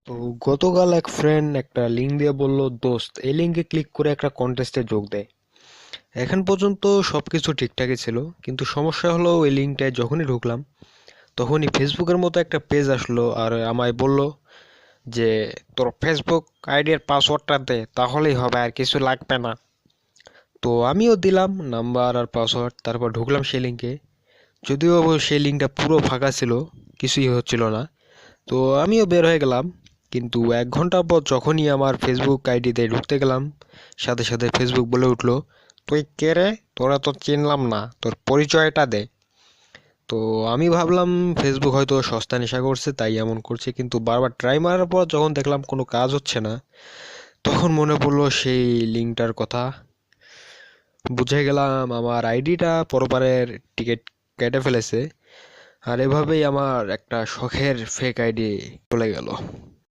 তো গতকাল এক ফ্রেন্ড একটা লিঙ্ক দিয়ে বলল, দোস্ত এই লিঙ্কে ক্লিক করে একটা কন্টেস্টে যোগ দেয়। এখন পর্যন্ত সবকিছু ঠিকঠাকই ছিল, কিন্তু সমস্যা হলো ওই লিঙ্কটায় যখনই ঢুকলাম তখনই ফেসবুকের মতো একটা পেজ আসলো আর আমায় বলল যে তোর ফেসবুক আইডির পাসওয়ার্ডটা দে, তাহলেই হবে, আর কিছু লাগবে না। তো আমিও দিলাম নাম্বার আর পাসওয়ার্ড, তারপর ঢুকলাম সেই লিঙ্কে। যদিও সেই লিঙ্কটা পুরো ফাঁকা ছিল, কিছুই হচ্ছিল না। তো আমিও বের হয়ে গেলাম। কিন্তু 1 ঘন্টা পর যখনই আমার ফেসবুক আইডিতে ঢুকতে গেলাম, সাথে সাথে ফেসবুক বলে উঠলো, তুই কে রে, তোরা তো চিনলাম না, তোর পরিচয়টা দে। তো আমি ভাবলাম ফেসবুক হয়তো সস্তা নেশা করছে তাই এমন করছে, কিন্তু বারবার ট্রাই মারার পর যখন দেখলাম কোনো কাজ হচ্ছে না, তখন মনে পড়লো সেই লিঙ্কটার কথা। বুঝে গেলাম আমার আইডিটা পরপারের টিকিট কেটে ফেলেছে। আর এভাবেই আমার একটা শখের ফেক আইডি চলে গেল।